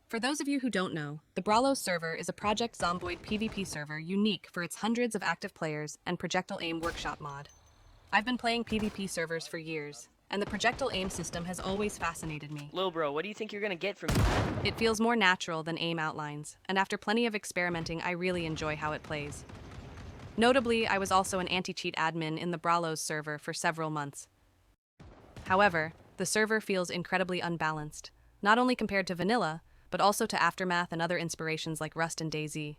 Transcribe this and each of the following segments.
For those of you who don't know, the Brollows server is a Project Zomboid PvP server unique for its hundreds of active players and projectile aim workshop mod. I've been playing PvP servers for years, and the projectile aim system has always fascinated me. Lil bro, what do you think you're gonna get from me? It feels more natural than aim outlines, and after plenty of experimenting, I really enjoy how it plays. Notably, I was also an anti-cheat admin in the Brollows server for several months. However, the server feels incredibly unbalanced, not only compared to vanilla, but also to Aftermath and other inspirations like Rust and DayZ.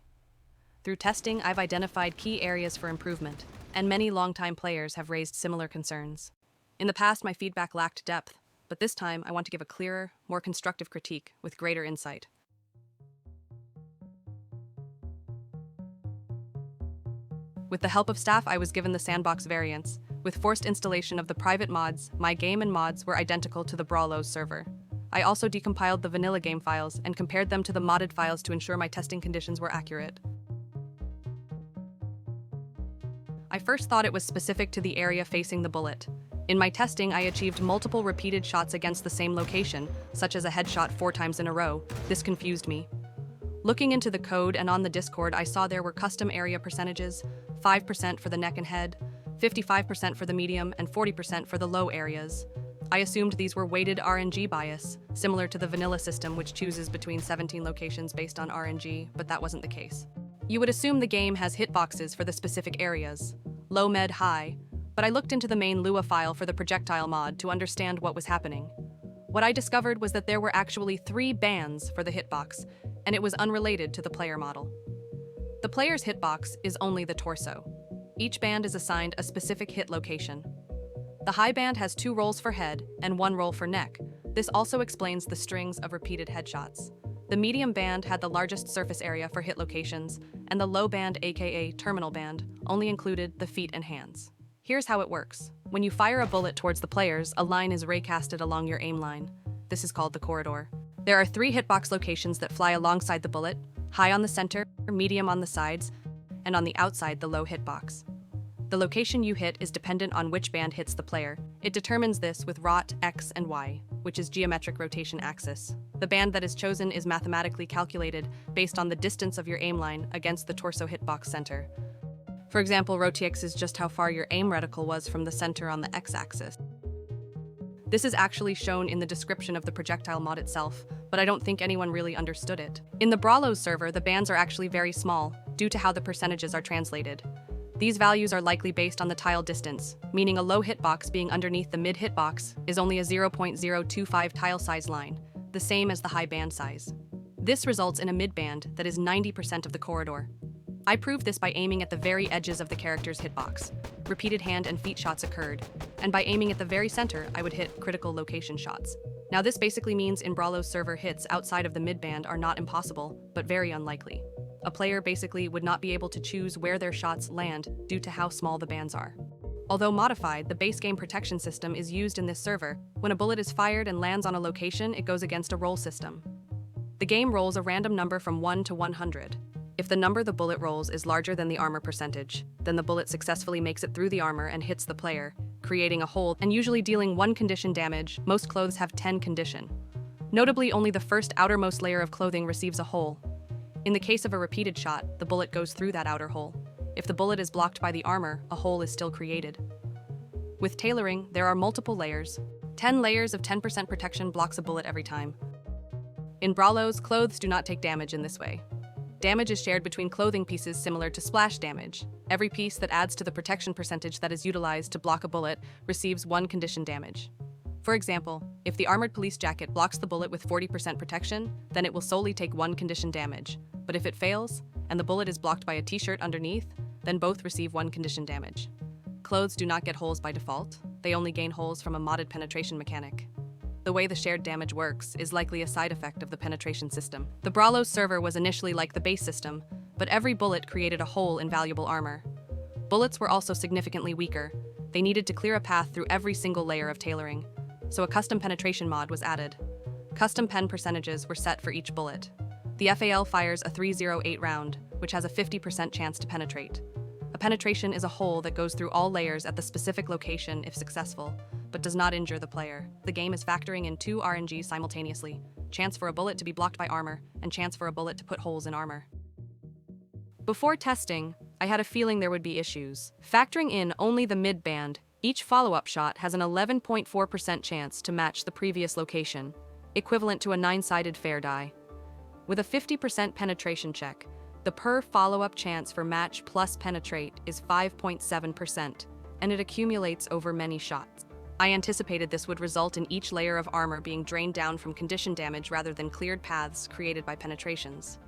Through testing, I've identified key areas for improvement, and many longtime players have raised similar concerns. In the past, my feedback lacked depth, but this time I want to give a clearer, more constructive critique with greater insight. With the help of staff, I was given the sandbox variants. With forced installation of the private mods, my game and mods were identical to the Brollows server. I also decompiled the vanilla game files and compared them to the modded files to ensure my testing conditions were accurate. I first thought it was specific to the area facing the bullet. In my testing, I achieved multiple repeated shots against the same location, such as a headshot 4 times in a row. This confused me. Looking into the code and on the Discord, I saw there were custom area percentages, 5% for the neck and head, 55% for the medium, and 40% for the low areas. I assumed these were weighted RNG bias, similar to the vanilla system which chooses between 17 locations based on RNG, but that wasn't the case. You would assume the game has hitboxes for the specific areas, low, med, high, but I looked into the main Lua file for the projectile mod to understand what was happening. What I discovered was that there were actually 3 bands for the hitbox, and it was unrelated to the player model. The player's hitbox is only the torso. Each band is assigned a specific hit location. The high band has 2 rolls for head and 1 roll for neck. This also explains the strings of repeated headshots. The medium band had the largest surface area for hit locations, and the low band, aka terminal band, only included the feet and hands. Here's how it works. When you fire a bullet towards the players, a line is raycasted along your aim line. This is called the corridor. There are 3 hitbox locations that fly alongside the bullet, high on the center, medium on the sides, and on the outside the low hitbox. The location you hit is dependent on which band hits the player. It determines this with ROT, X, and Y, which is geometric rotation axis. The band that is chosen is mathematically calculated based on the distance of your aim line against the torso hitbox center. For example, ROTX is just how far your aim reticle was from the center on the X-axis. This is actually shown in the description of the projectile mod itself, but I don't think anyone really understood it. In the Brollows server, the bands are actually very small, due to how the percentages are translated. These values are likely based on the tile distance, meaning a low hitbox being underneath the mid hitbox is only a 0.025 tile size line, the same as the high band size. This results in a mid band that is 90% of the corridor. I proved this by aiming at the very edges of the character's hitbox. Repeated hand and feet shots occurred, and by aiming at the very center, I would hit critical location shots. Now this basically means in Brollows server hits outside of the mid band are not impossible, but very unlikely. A player basically would not be able to choose where their shots land due to how small the bands are. Although modified, the base game protection system is used in this server. When a bullet is fired and lands on a location, it goes against a roll system. The game rolls a random number from 1 to 100. If the number the bullet rolls is larger than the armor percentage, then the bullet successfully makes it through the armor and hits the player, creating a hole and usually dealing 1 condition damage. Most clothes have 10 condition. Notably, only the first outermost layer of clothing receives a hole. In the case of a repeated shot, the bullet goes through that outer hole. If the bullet is blocked by the armor, a hole is still created. With tailoring, there are multiple layers. 10 layers of 10% protection blocks a bullet every time. In Brollows, clothes do not take damage in this way. Damage is shared between clothing pieces similar to splash damage. Every piece that adds to the protection percentage that is utilized to block a bullet receives 1 condition damage. For example, if the armored police jacket blocks the bullet with 40% protection, then it will solely take 1 condition damage. But if it fails, and the bullet is blocked by a t-shirt underneath, then both receive 1 condition damage. Clothes do not get holes by default, they only gain holes from a modded penetration mechanic. The way the shared damage works is likely a side effect of the penetration system. The Brollows server was initially like the base system, but every bullet created a hole in valuable armor. Bullets were also significantly weaker. They needed to clear a path through every single layer of tailoring, so a custom penetration mod was added. Custom pen percentages were set for each bullet. The FAL fires a 308 round, which has a 50% chance to penetrate. A penetration is a hole that goes through all layers at the specific location if successful, but does not injure the player. The game is factoring in 2 RNGs simultaneously. chance for a bullet to be blocked by armor, and chance for a bullet to put holes in armor. Before testing, I had a feeling there would be issues. Factoring in only the mid-band, each follow-up shot has an 11.4% chance to match the previous location, equivalent to a 9-sided fair die. With a 50% penetration check, the per follow-up chance for match plus penetrate is 5.7%, and it accumulates over many shots. I anticipated this would result in each layer of armor being drained down from condition damage rather than cleared paths created by penetrations.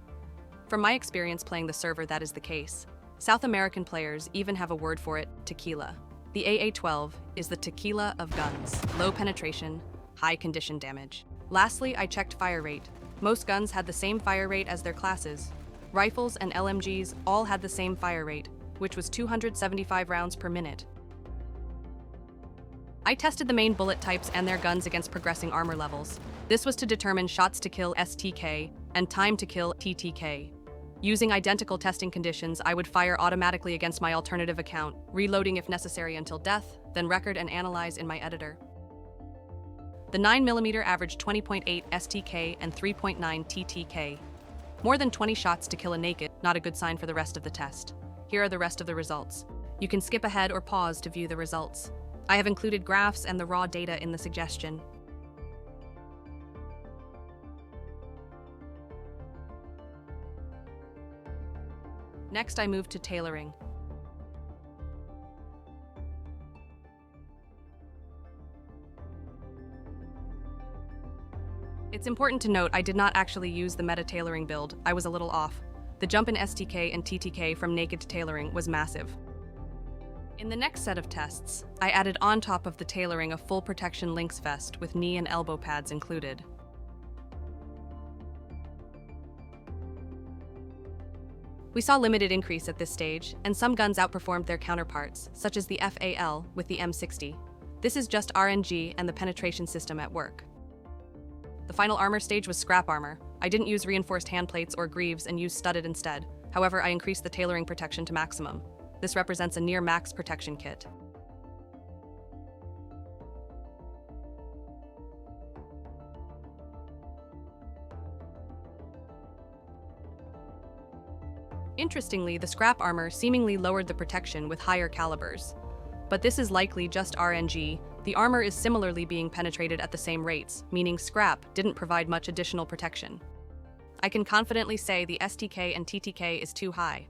From my experience playing the server, that is the case. South American players even have a word for it, tequila. The AA-12 is the tequila of guns. Low penetration, high condition damage. Lastly, I checked fire rate. Most guns had the same fire rate as their classes. Rifles and LMGs all had the same fire rate, which was 275 rounds per minute. I tested the main bullet types and their guns against progressing armor levels. This was to determine shots to kill STK and time to kill TTK. Using identical testing conditions, I would fire automatically against my alternative account, reloading if necessary until death, then record and analyze in my editor. The 9mm averaged 20.8 STK and 3.9 TTK. More than 20 shots to kill a naked, not a good sign for the rest of the test. Here are the rest of the results. You can skip ahead or pause to view the results. I have included graphs and the raw data in the suggestion. Next, I move to tailoring. It's important to note I did not actually use the meta tailoring build. I was a little off. The jump in STK and TTK from naked to tailoring was massive. In the next set of tests, I added on top of the tailoring a full protection lynx vest with knee and elbow pads included. We saw limited increase at this stage, and some guns outperformed their counterparts, such as the FAL with the M60. This is just RNG and the penetration system at work. The final armor stage was scrap armor. I didn't use reinforced handplates or greaves and used studded instead. However, I increased the tailoring protection to maximum. This represents a near max protection kit. Interestingly, the scrap armor seemingly lowered the protection with higher calibers. But this is likely just RNG. The armor is similarly being penetrated at the same rates, meaning scrap didn't provide much additional protection. I can confidently say the STK and TTK is too high.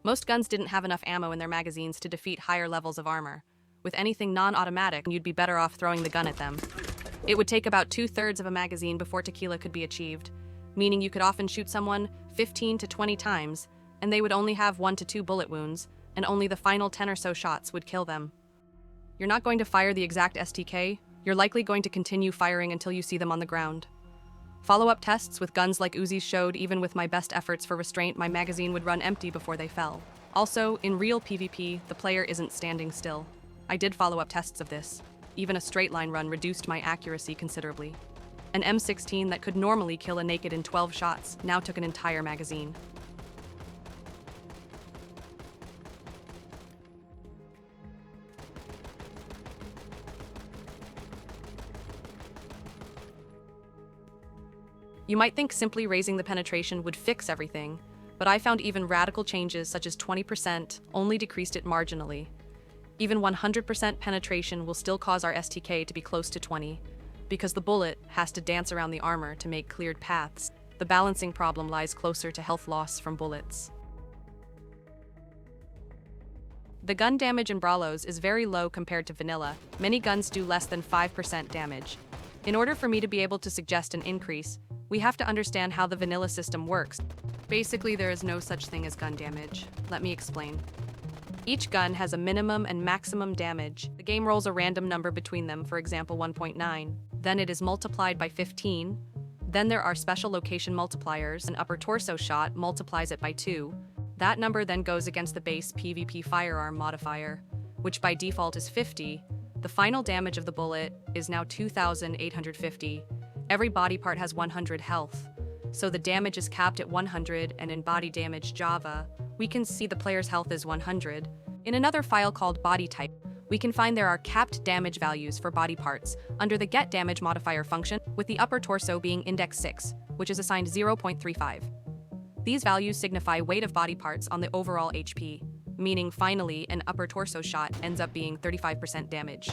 Most guns didn't have enough ammo in their magazines to defeat higher levels of armor. With anything non-automatic, you'd be better off throwing the gun at them. It would take about 2/3 of a magazine before tequila could be achieved, meaning you could often shoot someone 15 to 20 times, and they would only have 1 to 2 bullet wounds, and only the final 10 or so shots would kill them. You're not going to fire the exact STK, you're likely going to continue firing until you see them on the ground. Follow-up tests with guns like Uzis showed even with my best efforts for restraint, my magazine would run empty before they fell. Also, in real PvP, the player isn't standing still. I did follow-up tests of this. Even a straight line run reduced my accuracy considerably. An M16 that could normally kill a naked in 12 shots now took an entire magazine. You might think simply raising the penetration would fix everything, but I found even radical changes such as 20% only decreased it marginally. Even 100% penetration will still cause our STK to be close to 20, because the bullet has to dance around the armor to make cleared paths. The balancing problem lies closer to health loss from bullets. The gun damage in Brollows is very low compared to vanilla. Many guns do less than 5% damage. In order for me to be able to suggest an increase, we have to understand how the vanilla system works. Basically, there is no such thing as gun damage. Let me explain. Each gun has a minimum and maximum damage. The game rolls a random number between them, for example 1.9. Then it is multiplied by 15. Then there are special location multipliers. An upper torso shot multiplies it by 2. That number then goes against the base PvP firearm modifier, which by default is 50. The final damage of the bullet is now 2,850. Every body part has 100 health, so the damage is capped at 100, and in body damage Java, we can see the player's health is 100. In another file called body type, we can find there are capped damage values for body parts under the get damage modifier function, with the upper torso being index 6, which is assigned 0.35. These values signify weight of body parts on the overall HP, meaning finally an upper torso shot ends up being 35% damage.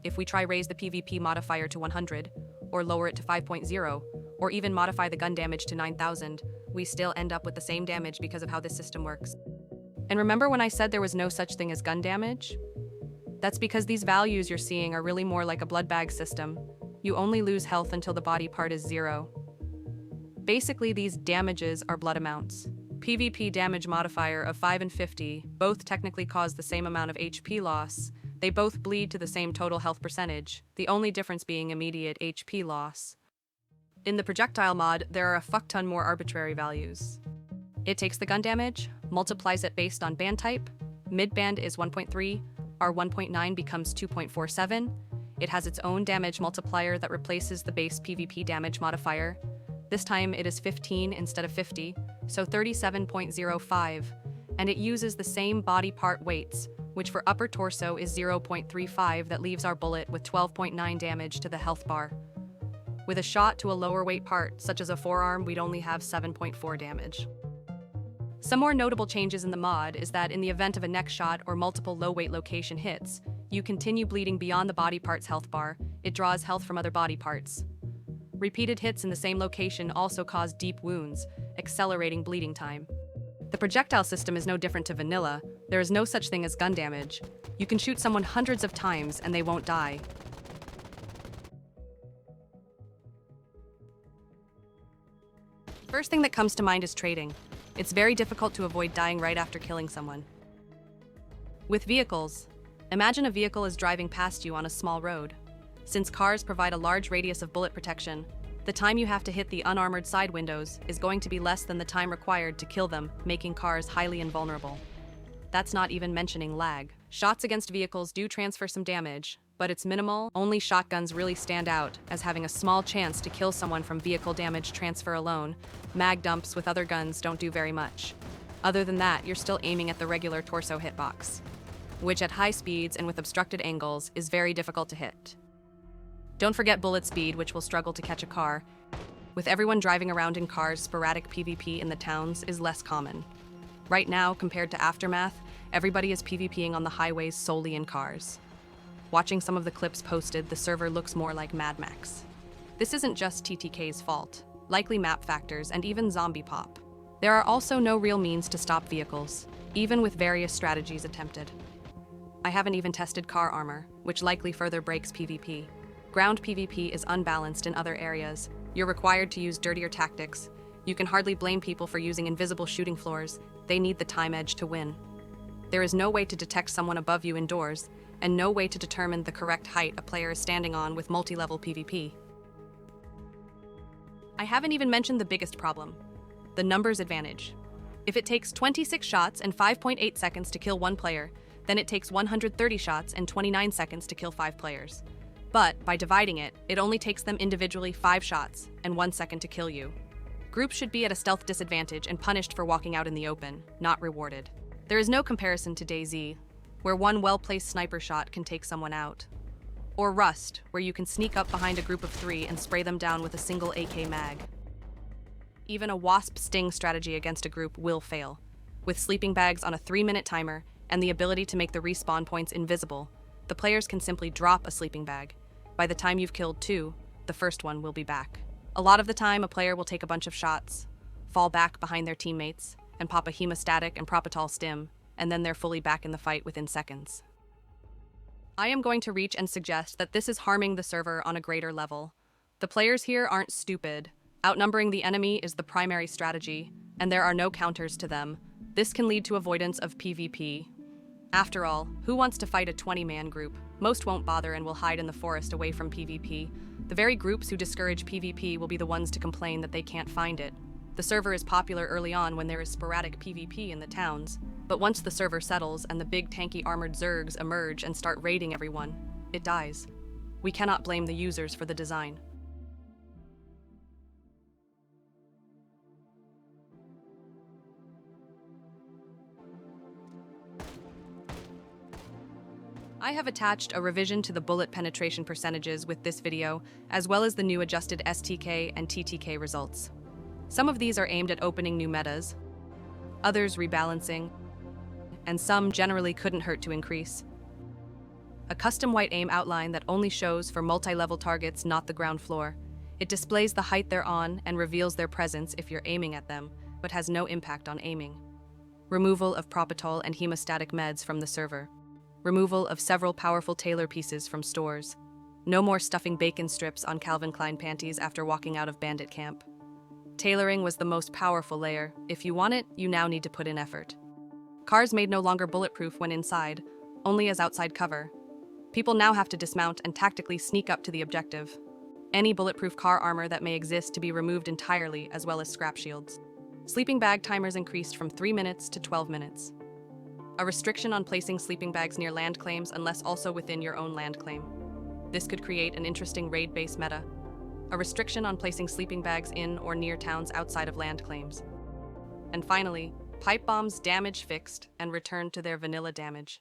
If we try raise the PvP modifier to 100, or lower it to 5.0, or even modify the gun damage to 9,000, we still end up with the same damage because of how this system works. And remember when I said there was no such thing as gun damage? That's because these values you're seeing are really more like a blood bag system. You only lose health until the body part is 0. Basically, these damages are blood amounts. PvP damage modifier of 5 and 50 both technically cause the same amount of HP loss. They both bleed to the same total health percentage, the only difference being immediate HP loss. In the projectile mod, there are a fuck ton more arbitrary values. It takes the gun damage, multiplies it based on band type. Mid band is 1.3, our 1.9 becomes 2.47. It has its own damage multiplier that replaces the base PvP damage modifier. This time it is 15 instead of 50, so 37.05, and it uses the same body part weights, which for upper torso is 0.35 that leaves our bullet with 12.9 damage to the health bar. With a shot to a lower weight part, such as a forearm, we'd only have 7.4 damage. Some more notable changes in the mod is that in the event of a neck shot or multiple low-weight location hits, you continue bleeding beyond the body part's health bar. It draws health from other body parts. Repeated hits in the same location also cause deep wounds, accelerating bleeding time. The projectile system is no different to vanilla. There is no such thing as gun damage. You can shoot someone hundreds of times and they won't die. First thing that comes to mind is trading. It's very difficult to avoid dying right after killing someone. With vehicles, imagine a vehicle is driving past you on a small road. Since cars provide a large radius of bullet protection, the time you have to hit the unarmored side windows is going to be less than the time required to kill them, making cars highly invulnerable. That's not even mentioning lag. Shots against vehicles do transfer some damage, but it's minimal. Only shotguns really stand out as having a small chance to kill someone from vehicle damage transfer alone. Mag dumps with other guns don't do very much. Other than that, you're still aiming at the regular torso hitbox, which at high speeds and with obstructed angles is very difficult to hit. Don't forget bullet speed, which will struggle to catch a car. With everyone driving around in cars, sporadic PvP in the towns is less common. Right now, compared to Aftermath, everybody is PvPing on the highways solely in cars. Watching some of the clips posted, the server looks more like Mad Max. This isn't just TTK's fault, likely map factors and even zombie pop. There are also no real means to stop vehicles, even with various strategies attempted. I haven't even tested car armor, which likely further breaks PvP. Ground PvP is unbalanced in other areas. You're required to use dirtier tactics. You can hardly blame people for using invisible shooting floors. They need the time edge to win. There is no way to detect someone above you indoors, and no way to determine the correct height a player is standing on with multi-level PvP. I haven't even mentioned the biggest problem, the numbers advantage. If it takes 26 shots and 5.8 seconds to kill one player, then it takes 130 shots and 29 seconds to kill 5 players. But by dividing it, it only takes them individually 5 shots and 1 second to kill you. Groups should be at a stealth disadvantage and punished for walking out in the open, not rewarded. There is no comparison to DayZ, where one well-placed sniper shot can take someone out. Or Rust, where you can sneak up behind a group of 3 and spray them down with a single AK mag. Even a wasp sting strategy against a group will fail. With sleeping bags on a 3-minute timer and the ability to make the respawn points invisible, the players can simply drop a sleeping bag. By the time you've killed 2, the first one will be back. A lot of the time, a player will take a bunch of shots, fall back behind their teammates, and pop a hemostatic and propitol stim, and then they're fully back in the fight within seconds. I am going to reach and suggest that this is harming the server on a greater level. The players here aren't stupid. Outnumbering the enemy is the primary strategy, and there are no counters to them. This can lead to avoidance of PvP. After all, who wants to fight a 20-man group? Most won't bother and will hide in the forest away from PvP. The very groups who discourage PvP will be the ones to complain that they can't find it. The server is popular early on when there is sporadic PvP in the towns, but once the server settles and the big tanky armored zergs emerge and start raiding everyone, it dies. We cannot blame the users for the design. I have attached a revision to the bullet penetration percentages with this video, as well as the new adjusted STK and TTK results. Some of these are aimed at opening new metas, others rebalancing, and some generally couldn't hurt to increase. A custom white aim outline that only shows for multi-level targets, not the ground floor. It displays the height they're on and reveals their presence if you're aiming at them, but has no impact on aiming. Removal of Projectile and hemostatic meds from the server. Removal of several powerful tailor pieces from stores. No more stuffing bacon strips on Calvin Klein panties after walking out of bandit camp. Tailoring was the most powerful layer. If you want it, you now need to put in effort. Cars made no longer bulletproof when inside, only as outside cover. People now have to dismount and tactically sneak up to the objective. Any bulletproof car armor that may exist to be removed entirely, as well as scrap shields. Sleeping bag timers increased from 3 minutes to 12 minutes. A restriction on placing sleeping bags near land claims unless also within your own land claim. This could create an interesting raid-based meta. A restriction on placing sleeping bags in or near towns outside of land claims. And finally, pipe bombs damage fixed and returned to their vanilla damage.